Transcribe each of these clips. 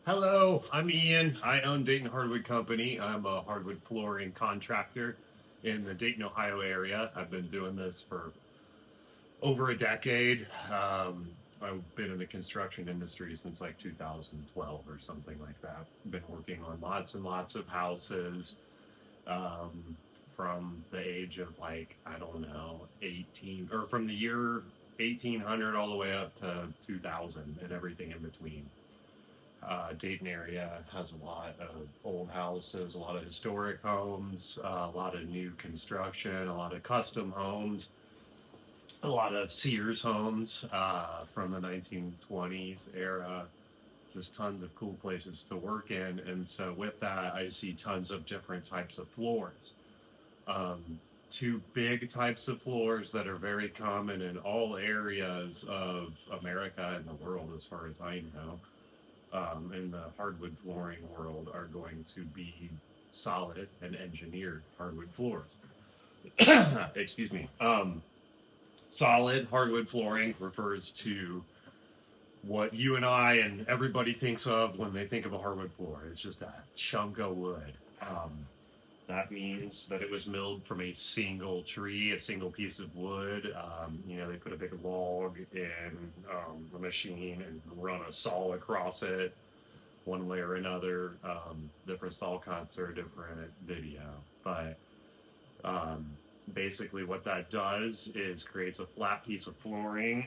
Hello, I'm Ian. I own Dayton Hardwood Company. I'm a hardwood flooring contractor in the Dayton, Ohio area. I've been doing this for over a decade. I've been in the construction industry since like 2012 or something like that. Been working on lots and lots of houses um, from the age of like, I don't know, 18 or from the year 1800 all the way up to 2000 and everything in between. Dayton area has a lot of old houses, a lot of historic homes, a lot of new construction, a lot of custom homes, a lot of Sears homes from the 1920s era. Just tons of cool places to work in. And so, with that, I see tons of different types of floors. Two big types of floors that are very common in all areas of America and the world, as far as I know, in the hardwood flooring world are going to be solid and engineered hardwood floors. Excuse me. Solid hardwood flooring refers to what you and I and everybody thinks of when they think of a hardwood floor. It's just a chunk of wood. That means that it was milled from a single tree, a single piece of wood. They put a big log in a machine and run a saw across it, one way or another. Different saw cuts or different video. But um, basically, what that does is creates a flat piece of flooring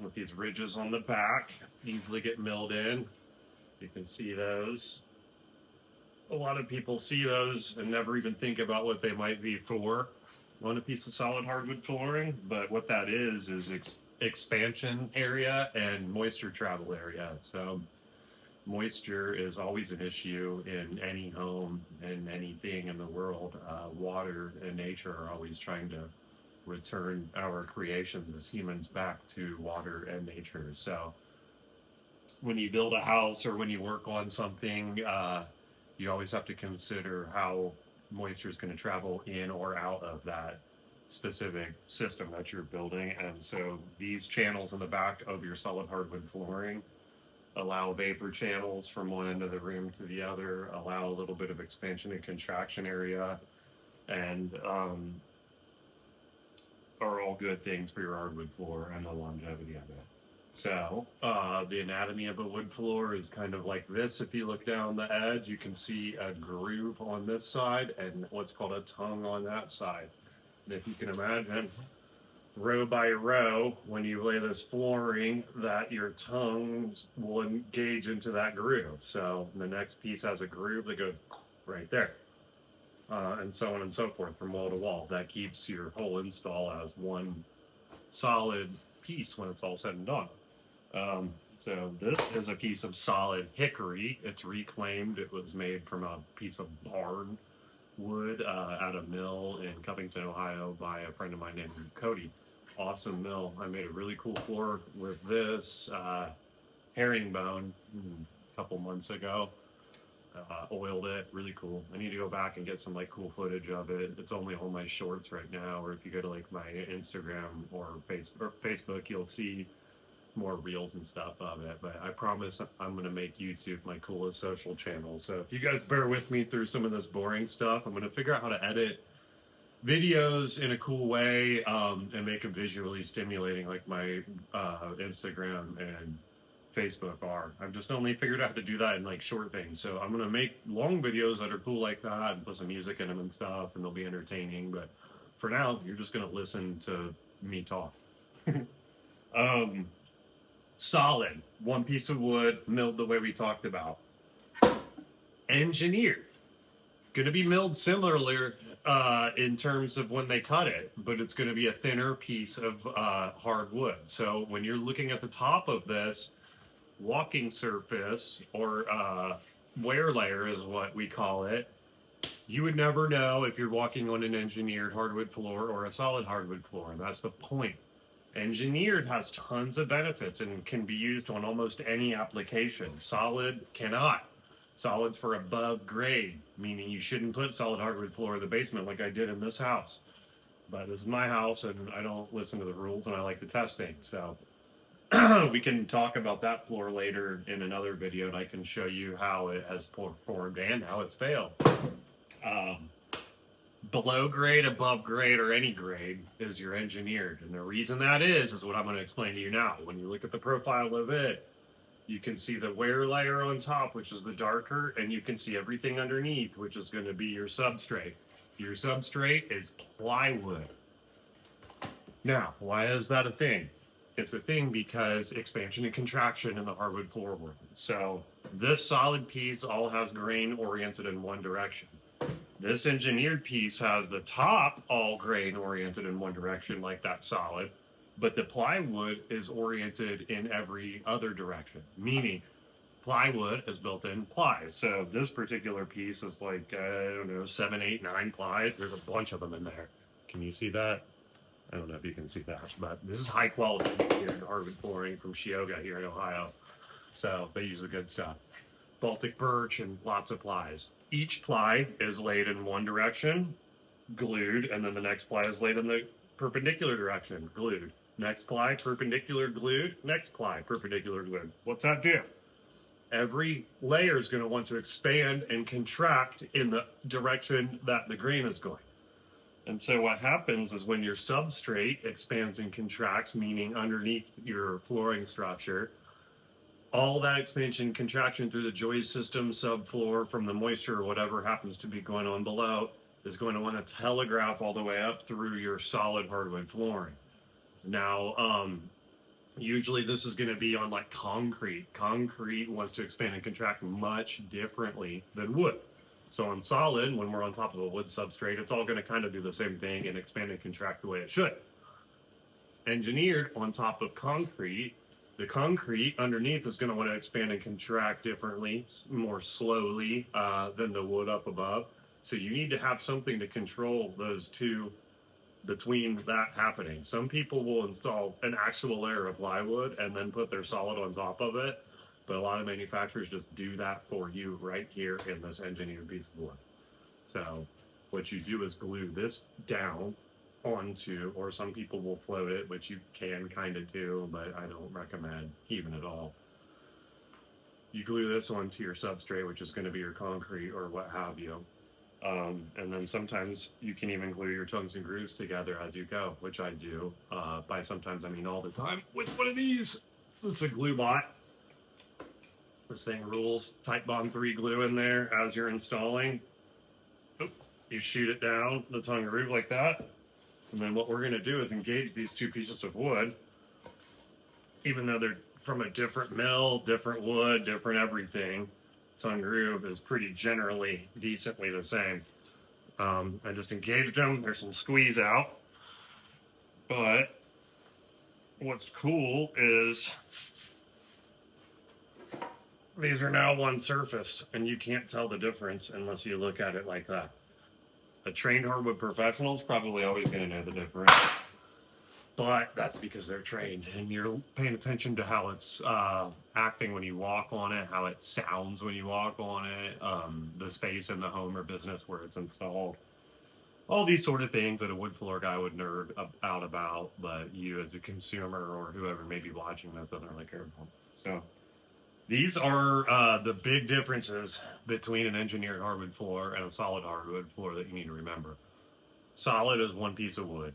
with these ridges on the back, easily get milled in. You can see those. A lot of people see those and never even think about what they might be for on a piece of solid hardwood flooring. But what that is expansion area and moisture travel area. So moisture is always an issue in any home and anything in the world. Water and nature are always trying to return our creations as humans back to water and nature. So when you build a house or when you work on something, you always have to consider how moisture is going to travel in or out of that specific system that you're building. And so these channels in the back of your solid hardwood flooring allow vapor channels from one end of the room to the other, allow a little bit of expansion and contraction area, and are all good things for your hardwood floor and the longevity of it. So, the anatomy of a wood floor is kind of like this. If you look down the edge, you can see a groove on this side and what's called a tongue on that side. And if you can imagine, row by row, when you lay this flooring, that your tongues will engage into that groove. So the next piece has a groove that goes right there, and so on and so forth from wall to wall. That keeps your whole install as one solid piece when it's all said and done. So this is a piece of solid hickory. It's reclaimed. It was made from a piece of barn wood at a mill in Covington, Ohio, by a friend of mine named Cody. Awesome mill. I made a really cool floor with this herringbone a couple months ago. Oiled it, really cool. I need to go back and get some like cool footage of it. It's only on my shorts right now, or if you go to like my Instagram or Facebook, you'll see more reels and stuff of it. But I promise I'm going to make YouTube my coolest social channel. So if you guys bear with me through some of this boring stuff, I'm going to figure out how to edit videos in a cool way and make them visually stimulating like my Instagram and Facebook are. I've just only figured out how to do that in like short things. So I'm going to make long videos that are cool like that and put some music in them and stuff, and they'll be entertaining. But for now, you're just going to listen to me talk. um, Solid, one piece of wood, milled the way we talked about. Engineered, going to be milled similarly in terms of when they cut it, but it's going to be a thinner piece of hardwood. So when you're looking at the top of this walking surface, or wear layer is what we call it, you would never know if you're walking on an engineered hardwood floor or a solid hardwood floor. And that's the point. Engineered has tons of benefits and can be used on almost any application. Solid cannot. Solid's for above grade, meaning you shouldn't put solid hardwood floor in the basement like I did in this house. But this is my house, and I don't listen to the rules, and I like to test things. So We can talk about that floor later in another video, and I can show you how it has performed and how it's failed. Um, Below grade, above grade, or any grade is your engineered. And the reason that is what I'm going to explain to you now. When you look at the profile of it, you can see the wear layer on top, which is the darker, and you can see everything underneath, which is going to be your substrate. Your substrate is plywood. Now, why is that a thing? It's a thing because expansion and contraction in the hardwood floor world. So this solid piece all has grain oriented in one direction. This engineered piece has the top all grain oriented in one direction, like that solid, but the plywood is oriented in every other direction, meaning plywood is built in ply. So this particular piece is like, I don't know, 7, 8, 9 ply. There's a bunch of them in there. Can you see that? I don't know if you can see that, but this is high quality here in hardwood flooring from Shioga here in Ohio. So they use the good stuff. Baltic birch and lots of plies. Each ply is laid in one direction, glued, and then the next ply is laid in the perpendicular direction, glued. Next ply, perpendicular, glued. Next ply, perpendicular, glued. What's that do? Every layer is going to want to expand and contract in the direction that the grain is going. And so what happens is when your substrate expands and contracts, meaning underneath your flooring structure, all that expansion, contraction through the joist system, subfloor, from the moisture or whatever happens to be going on below, is going to want to telegraph all the way up through your solid hardwood flooring. Now, usually this is going to be on like concrete. Concrete wants to expand and contract much differently than wood. So on solid, when we're on top of a wood substrate, it's all going to kind of do the same thing and expand and contract the way it should. Engineered on top of concrete, the concrete underneath is going to want to expand and contract differently, more slowly than the wood up above. So you need to have something to control those two between that happening. Some people will install an actual layer of plywood and then put their solid on top of it. But a lot of manufacturers just do that for you right here in this engineered piece of wood. So what you do is glue this down onto, or some people will float it, which you can kind of do, but I don't recommend even at all. You glue this onto your substrate, which is going to be your concrete or what have you. And then sometimes you can even glue your tongues and grooves together as you go, which I do. By sometimes, I mean all the time with one of these. This is a glue bot. This thing rules. Type Bond 3 glue in there as you're installing. Oop, you shoot it down the tongue and groove like that. And then what we're going to do is engage these two pieces of wood, even though they're from a different mill, different wood, different everything. Tongue groove is pretty generally decently the same. I just engaged them. There's some squeeze out. But what's cool is these are now one surface, and you can't tell the difference unless you look at it like that. A trained hardwood professional is probably always going to know the difference. But that's because they're trained, and you're paying attention to how it's acting when you walk on it, how it sounds when you walk on it, the space in the home or business where it's installed. All these sort of things that a wood floor guy would nerd out about, but you as a consumer or whoever may be watching this doesn't really care about. So these are the big differences between an engineered hardwood floor and a solid hardwood floor that you need to remember. Solid is one piece of wood.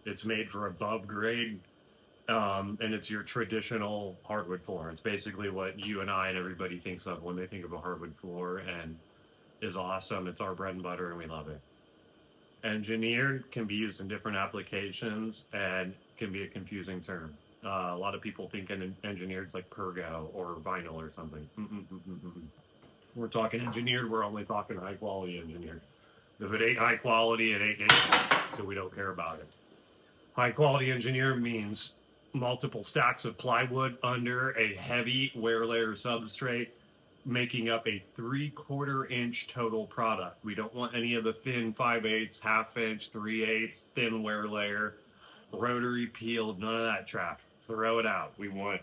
It's made for above grade, and it's your traditional hardwood floor. It's basically what you and I and everybody thinks of when they think of a hardwood floor, and is awesome. It's our bread and butter, and we love it. Engineered can be used in different applications and can be a confusing term. A lot of people think engineered's like Pergo or vinyl or something. We're talking engineered, we're only talking high quality engineered. If it ain't high quality, it ain't engineered, so we don't care about it. High quality engineer means multiple stacks of plywood under a heavy wear layer substrate, making up a 3/4 inch total product. We don't want any of the thin 5/8, half inch, 3/8 thin wear layer, rotary peeled, none of that trash. Throw it out. We want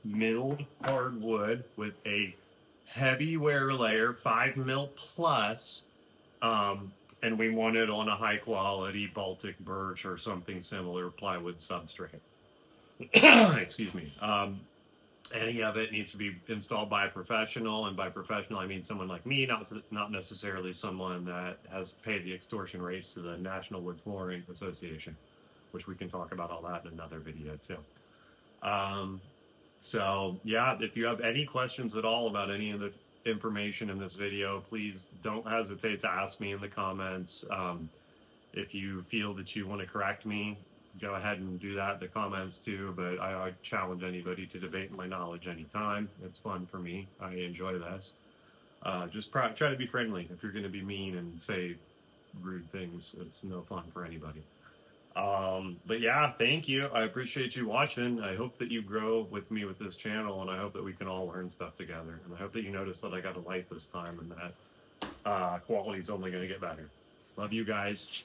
milled hardwood with a heavy wear layer, 5 mil plus, and we want it on a high quality Baltic birch or something similar plywood substrate. excuse me. Any of it needs to be installed by a professional, and by professional I mean someone like me, not necessarily someone that has paid the extortion rates to the National Wood Flooring Association, which we can talk about all that in another video too. So yeah, if you have any questions at all about any of the information in this video, please don't hesitate to ask me in the comments. If you feel that you want to correct me, go ahead and do that in the comments too, but I challenge anybody to debate my knowledge anytime. It's fun for me. I enjoy this. Just try to be friendly. If you're going to be mean and say rude things, it's no fun for anybody. But yeah, thank you. I appreciate you watching. I hope that you grow with me with this channel, and I hope that we can all learn stuff together. And I hope that you notice that I got a light this time, and that quality is only going to get better. Love you guys.